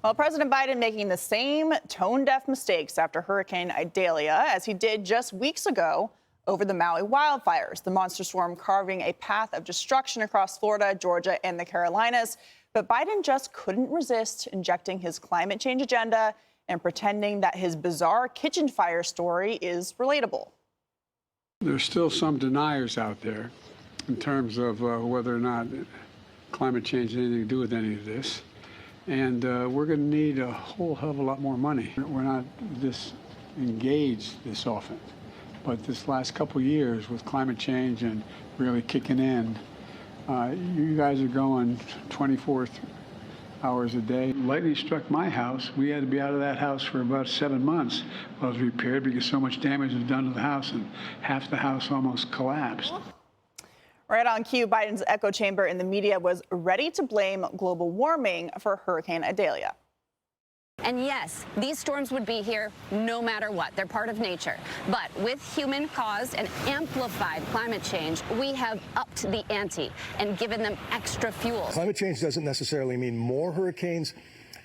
Well, President Biden making the same tone-deaf mistakes after Hurricane Idalia as he did just weeks ago over the Maui wildfires. The monster storm carving a path of destruction across Florida, Georgia, and the Carolinas. But Biden just couldn't resist injecting his climate change agenda and pretending that his bizarre kitchen fire story is relatable. There's still some deniers out there in terms of whether or not climate change has anything to do with any of this. And we're going to need a whole hell of a lot more money. We're not this engaged this often. But this last couple of years with climate change and really kicking in, you guys are going 24 hours a day. Lightning struck my house. We had to be out of that house for about 7 months while it was repaired because so much damage was done to the house and half the house almost collapsed. Right on cue, Biden's echo chamber in the media was ready to blame global warming for Hurricane Idalia. And yes, these storms would be here no matter what. They're part of nature. But with human-caused and amplified climate change, we have upped the ante and given them extra fuel. Climate change doesn't necessarily mean more hurricanes.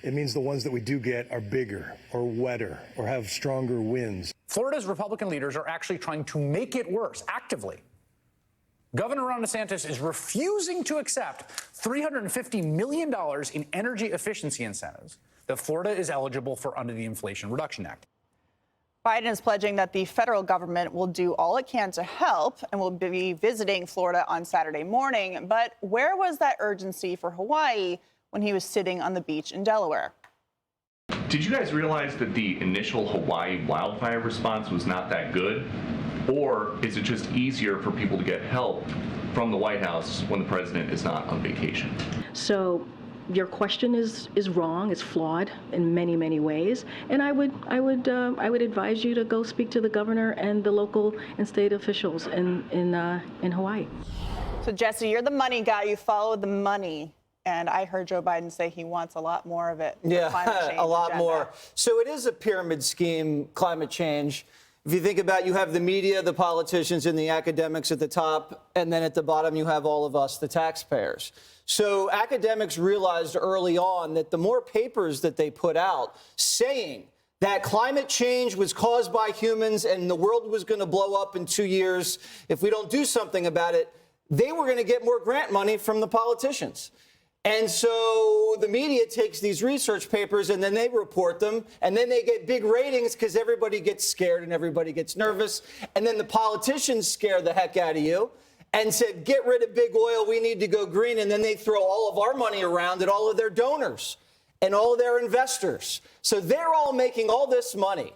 It means the ones that we do get are bigger or wetter or have stronger winds. Florida's Republican leaders are actually trying to make it worse actively. Governor Ron DeSantis is refusing to accept $350 million in energy efficiency incentives that Florida is eligible for under the Inflation Reduction Act. Biden is pledging that the federal government will do all it can to help and will be visiting Florida on Saturday morning. But where was that urgency for Hawaii when he was sitting on the beach in Delaware? Did you guys realize that the initial Hawaii wildfire response was not that good? Or is it just easier for people to get help from the White House when the president is not on vacation? So your question is wrong. It's flawed in many, many ways. And I would advise you to go speak to the governor and the local and state officials in Hawaii. So Jesse, you're the money guy. You follow the money. And I heard Joe Biden say he wants a lot more of it. Yeah, a lot agenda. more. So it is a pyramid scheme, climate change. If you think about it, you have the media, the politicians, and the academics at the top, and then at the bottom you have all of us, the taxpayers. So academics realized early on that the more papers that they put out saying that climate change was caused by humans and the world was going to blow up in 2 years if we don't do something about it, they were going to get more grant money from the politicians. And so the media takes these research papers and then they report them and then they get big ratings because everybody gets scared and everybody gets nervous. And then the politicians scare the heck out of you and said, get rid of big oil, we need to go green. And then they throw all of our money around at all of their donors and all of their investors. So they're all making all this money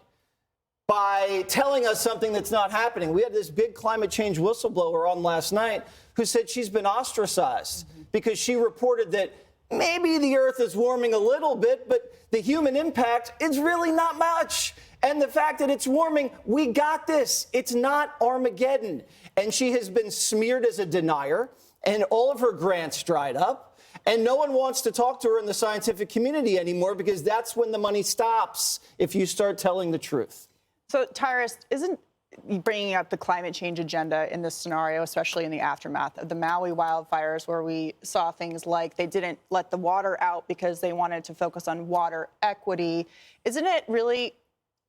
by telling us something that's not happening. We had this big climate change whistleblower on last night who said she's been ostracized because she reported that maybe the Earth is warming a little bit, but the human impact is really not much. And the fact that it's warming, we got this. It's not Armageddon. And she has been smeared as a denier, and all of her grants dried up. And no one wants to talk to her in the scientific community anymore because that's when the money stops if you start telling the truth. So, Tyrus, isn't bringing up the climate change agenda in this scenario, especially in the aftermath of the Maui wildfires, where we saw things like they didn't let the water out because they wanted to focus on water equity, isn't it really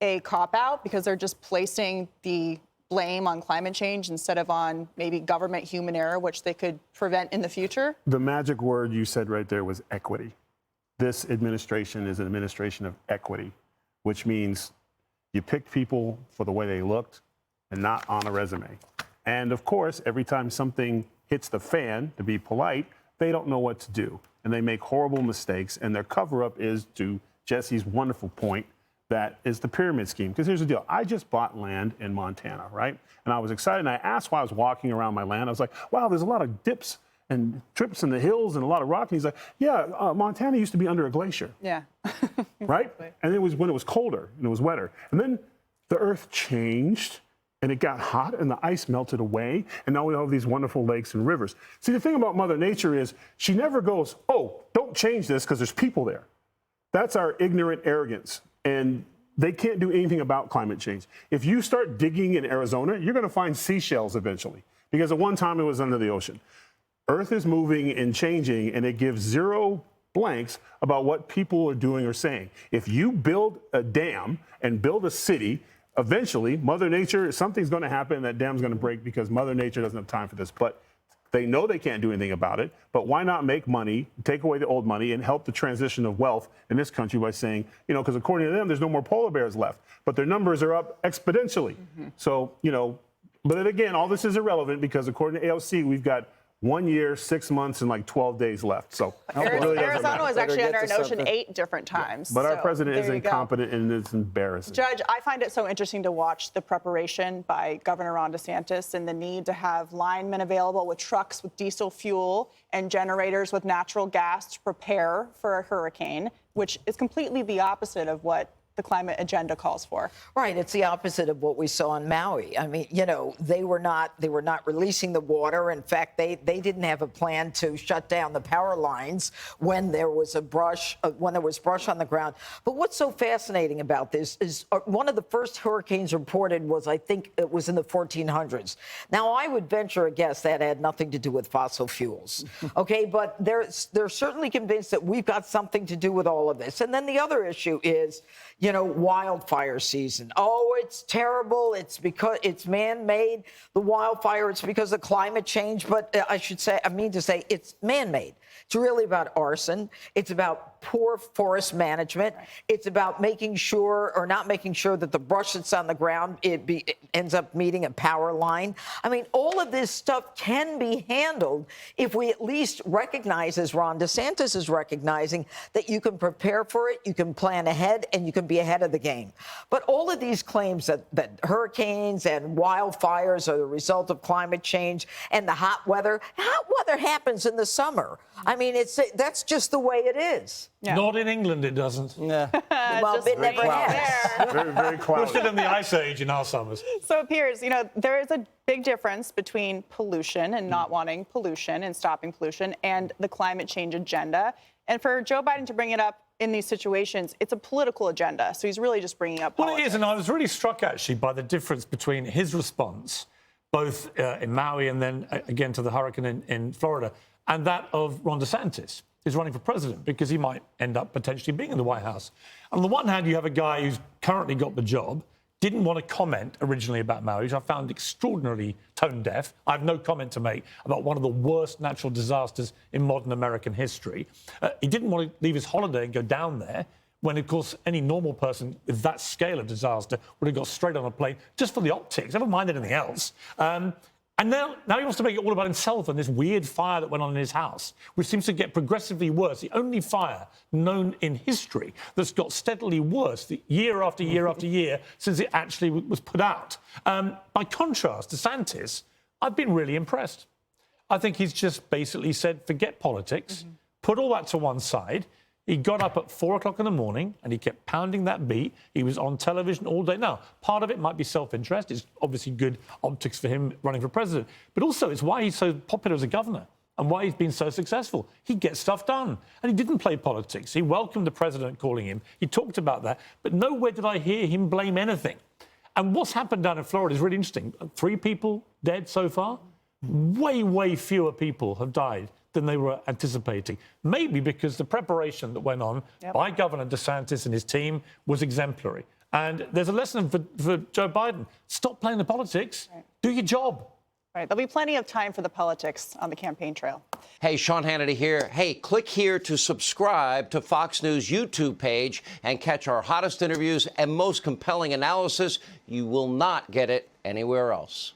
a cop-out because they're just placing the blame on climate change instead of on maybe government human error, which they could prevent in the future? The magic word you said right there was equity. This administration is an administration of equity, which means you pick people for the way they looked and not on a resume. And of course, every time something hits the fan, to be polite, they don't know what to do. And they make horrible mistakes. And their cover-up is, to Jesse's wonderful point, that is the pyramid scheme. Because here's the deal. I just bought land in Montana, right? And I was excited. And I asked while I was walking around my land, I was like, wow, there's a lot of dips and trips in the hills and a lot of rock. And he's like, yeah, Montana used to be under a glacier. Yeah. Right? And it was when it was colder and it was wetter. And then the earth changed and it got hot and the ice melted away. And now we have these wonderful lakes and rivers. See, the thing about Mother Nature is she never goes, oh, don't change this because there's people there. That's our ignorant arrogance. And they can't do anything about climate change. If you start digging in Arizona, you're going to find seashells eventually because at one time it was under the ocean. Earth is moving and changing, and it gives zero blanks about what people are doing or saying. If you build a dam and build a city, eventually Mother Nature, something's going to happen, that dam's going to break because Mother Nature doesn't have time for this. But they know they can't do anything about it, but why not make money, take away the old money, and help the transition of wealth in this country by saying, you know, because according to them, there's no more polar bears left, but their numbers are up exponentially. So, you know, but then again, all this is irrelevant because according to AOC, we've got 1 year, 6 months, and like 12 days left. So it really doesn't Arizona matter. was actually under an ocean something. 8 different times. But our So president is there you go. incompetent and it's embarrassing. Judge, I find it so interesting to watch the preparation by Governor Ron DeSantis and the need to have linemen available with trucks with diesel fuel and generators with natural gas to prepare for a hurricane, which is completely the opposite of what the climate agenda calls for. Right, it's the opposite of what we saw in Maui. I mean, you know, they were not releasing the water. In fact, they didn't have a plan to shut down the power lines when there was brush on the ground. But what's so fascinating about this is one of the first hurricanes reported was, I think it was in the 1400s. Now, I would venture a guess that had nothing to do with fossil fuels. Okay, but they're certainly convinced that we've got something to do with all of this. And then the other issue is, you know, wildfire season. Oh, it's terrible. It's because it's man-made, the wildfire. It's because of climate change. But I mean to say it's man-made. It's really about arson. It's about poor forest management. Right. It's about making sure or not making sure that the brush that's on the ground, it ends up meeting a power line. I mean, all of this stuff can be handled if we at least recognize, as Ron DeSantis is recognizing, that you can prepare for it, you can plan ahead, and you can be ahead of the game. But all of these claims that hurricanes and wildfires are the result of climate change and the hot weather happens in the summer. I mean, that's just the way it is. Yeah. Not in England, it doesn't. Yeah. Well, it never has. Very, very cloudy. We're still in the ice age in our summers. So, Piers, you know, there is a big difference between pollution and not wanting pollution and stopping pollution and the climate change agenda. And for Joe Biden to bring it up in these situations, it's a political agenda. So he's really just bringing up politics. Well, it is, and I was really struck, actually, by the difference between his response, both in Maui and then again to the hurricane in Florida, and that of Ron DeSantis, who's running for president, because he might end up potentially being in the White House. On the one hand, you have a guy who's currently got the job, didn't want to comment originally about Maui, which I found extraordinarily tone deaf. I have no comment to make about one of the worst natural disasters in modern American history. He didn't want to leave his holiday and go down there, when, of course, any normal person with that scale of disaster would have got straight on a plane just for the optics, never mind anything else. And now he wants to make it all about himself and this weird fire that went on in his house, which seems to get progressively worse. The only fire known in history that's got steadily worse year after year after year since it actually was put out. By contrast, DeSantis, I've been really impressed. I think he's just basically said, forget politics, put all that to one side. He got up at 4 o'clock in the morning and he kept pounding that beat. He was on television all day. Now, part of it might be self-interest. It's obviously good optics for him running for president. But also, it's why he's so popular as a governor and why he's been so successful. He gets stuff done. And he didn't play politics. He welcomed the president calling him. He talked about that. But nowhere did I hear him blame anything. And what's happened down in Florida is really interesting. 3 people dead so far. Way, way fewer people have died than they were anticipating. Maybe because the preparation that went on by Governor DeSantis and his team was exemplary. And there's a lesson for Joe Biden. Stop playing the politics. Right. Do your job. Right. There'll be plenty of time for the politics on the campaign trail. Hey, Sean Hannity here. Hey, click here to subscribe to Fox News YouTube page and catch our hottest interviews and most compelling analysis. You will not get it anywhere else.